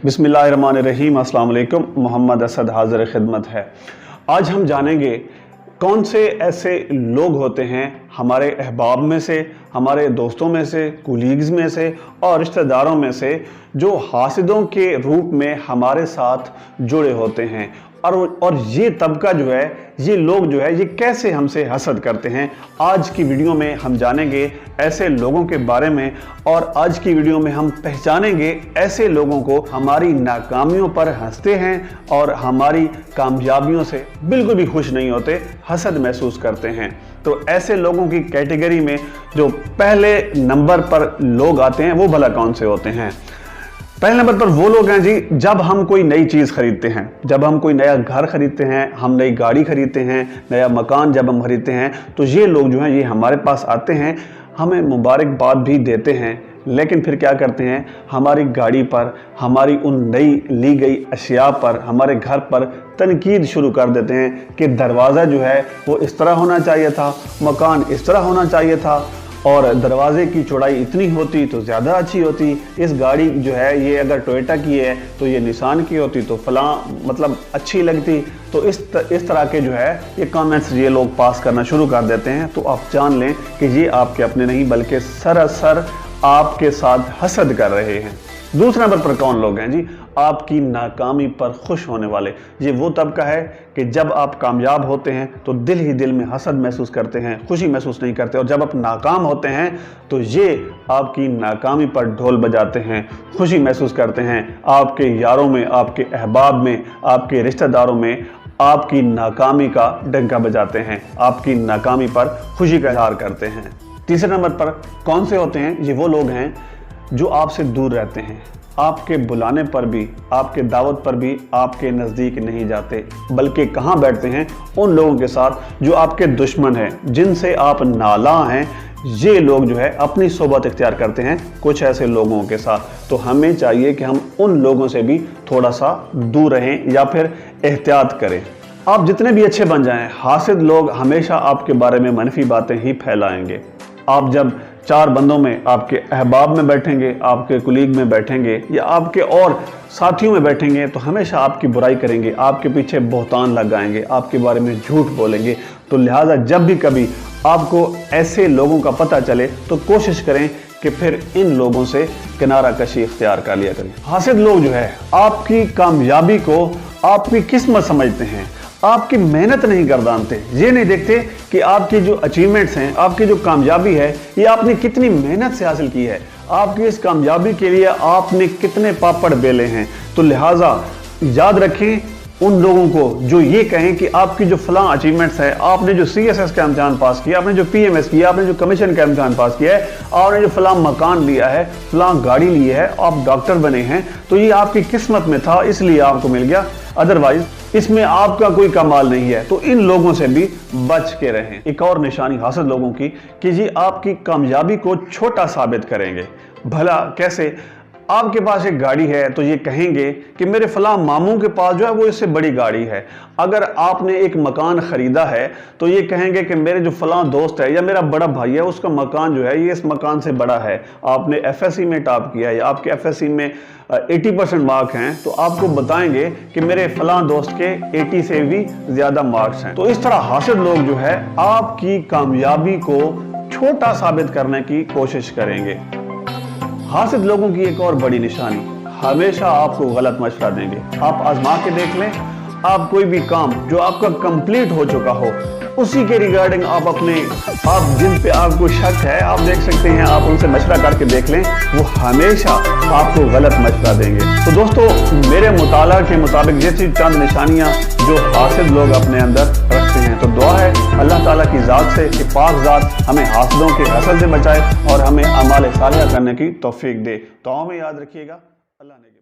बिस्मिल्लाहिर्रहमानिर्रहीम। अस्सलाम वालेकुम। मोहम्मद असद हाजिर खिदमत है। आज हम जानेंगे कौन से ऐसे लोग होते हैं हमारे अहबाब में से, हमारे दोस्तों में से, कुलीग्स में से और रिश्तेदारों में से जो हासिदों के रूप में हमारे साथ जुड़े होते हैं और ये तबका जो है, ये लोग जो है, ये कैसे हमसे हसद करते हैं। आज की वीडियो में हम जानेंगे ऐसे लोगों के बारे में और आज की वीडियो में हम पहचानेंगे ऐसे लोगों को हमारी नाकामियों पर हंसते हैं और हमारी कामयाबियों से बिल्कुल भी खुश नहीं होते, हसद महसूस करते हैं। तो ऐसे लोगों की कैटेगरी में जो पहले नंबर पर लोग आते हैं वो भला कौन से होते हैं। पहले नंबर पर वो लोग हैं जी, जब हम कोई नई चीज़ खरीदते हैं, जब हम कोई नया घर खरीदते हैं, हम नई गाड़ी खरीदते हैं, नया मकान जब हम खरीदते हैं, तो ये लोग जो हैं ये हमारे पास आते हैं, हमें मुबारकबाद भी देते हैं, लेकिन फिर क्या करते हैं, हमारी गाड़ी पर, हमारी उन नई ली गई अशिया पर, हमारे घर पर तनकीद शुरू कर देते हैं कि दरवाज़ा जो है वो इस तरह होना चाहिए था, मकान इस तरह होना चाहिए था और दरवाजे की चौड़ाई इतनी होती तो ज़्यादा अच्छी होती, इस गाड़ी जो है ये अगर टोयोटा की है तो ये निसान की होती तो फलां मतलब अच्छी लगती। तो इस तरह के जो है ये कमेंट्स ये लोग पास करना शुरू कर देते हैं। तो आप जान लें कि ये आपके अपने नहीं बल्कि सरासर आपके साथ हसद कर रहे हैं। दूसरे नंबर पर कौन लोग हैं जी, आपकी नाकामी पर खुश होने वाले। ये वो तबका है कि जब आप कामयाब होते हैं तो दिल ही दिल में हसद महसूस करते हैं, खुशी महसूस नहीं करते, और जब आप नाकाम होते हैं तो ये आपकी नाकामी पर ढोल बजाते हैं, खुशी महसूस करते हैं। आपके यारों में, आपके अहबाब में, आपके रिश्तेदारों में आपकी नाकामी का डंका बजाते हैं, आपकी नाकामी पर खुशी का इजहार करते हैं। तीसरे नंबर पर कौन से होते हैं, ये वो लोग हैं जो आपसे दूर रहते हैं, आपके बुलाने पर भी, आपके दावत पर भी आपके नज़दीक नहीं जाते, बल्कि कहाँ बैठते हैं, उन लोगों के साथ जो आपके दुश्मन हैं, जिनसे आप नाला हैं। ये लोग जो है अपनी सोबत इख्तियार करते हैं कुछ ऐसे लोगों के साथ। तो हमें चाहिए कि हम उन लोगों से भी थोड़ा सा दूर रहें या फिर एहतियात करें। आप जितने भी अच्छे बन जाएं, हासिद लोग हमेशा आपके बारे में मनफी बातें ही फैलाएंगे। आप जब चार बंदों में, आपके अहबाब में बैठेंगे, आपके कुलीग में बैठेंगे या आपके और साथियों में बैठेंगे तो हमेशा आपकी बुराई करेंगे, आपके पीछे बहतान लगाएंगे, आपके बारे में झूठ बोलेंगे। तो लिहाजा जब भी कभी आपको ऐसे लोगों का पता चले तो कोशिश करें कि फिर इन लोगों से किनारा कशी इख्तियार कर लिया करें। हासिद लोग जो है आपकी कामयाबी को आपकी किस्मत समझते हैं, आपकी मेहनत नहीं गर्दानते। ये नहीं देखते कि आपकी जो अचीवमेंट्स हैं, आपकी जो कामयाबी है, ये आपने कितनी मेहनत से हासिल की है, आपकी इस कामयाबी के लिए आपने कितने पापड़ बेले हैं। तो लिहाजा याद रखें उन लोगों को जो ये कहें कि आपकी जो फलां अचीवमेंट्स है, आपने जो CSS का इम्तिहान पास किया, आपने जो PMS किया, आपने जो कमीशन का इम्तिहान पास किया है, आपने जो फलां मकान लिया है, फलां गाड़ी ली है, आप डॉक्टर बने हैं, तो ये आपकी किस्मत में था इसलिए आपको मिल गया, अदरवाइज इसमें आपका कोई कमाल नहीं है। तो इन लोगों से भी बच के रहें। एक और निशानी हासिद लोगों की कि ये आपकी कामयाबी को छोटा साबित करेंगे। भला कैसे? आपके पास एक गाड़ी है तो ये कहेंगे कि मेरे फलां मामू के पास जो है वो इससे बड़ी गाड़ी है। अगर आपने एक मकान ख़रीदा है तो ये कहेंगे कि मेरे जो फलां दोस्त है या मेरा बड़ा भाई है उसका मकान जो है ये इस मकान से बड़ा है। आपने FSC में टॉप किया है या आपके FSC में 80% मार्क हैं तो आपको बताएंगे कि मेरे फलां दोस्त के 80 से भी ज़्यादा मार्क्स हैं। तो इस तरह हासिद लोग जो है आपकी कामयाबी को छोटा साबित करने की कोशिश करेंगे। हासिद लोगों की एक और बड़ी निशानी, हमेशा आपको गलत मशवरा देंगे। आप आजमा के देख लें, आप कोई भी काम जो आपका कंप्लीट हो चुका हो उसी के रिगार्डिंग आप जिन पे आपको शक है, आप देख सकते हैं, आप उनसे मशवरा करके देख लें, वो हमेशा आपको गलत मशवरा देंगे। तो दोस्तों मेरे मुताला के मुताबिक ये थी चंद निशानियां जो हासिद लोग अपने अंदर रखते हैं। तो दुआ है अल्लाह ताला की ज़ात से कि पाक ज़ात हमें हासिदों के हसद से बचाए और हमें अमाल सालिहा करने की तौफीक दे। तो में याद रखिएगा, अल्लाह ने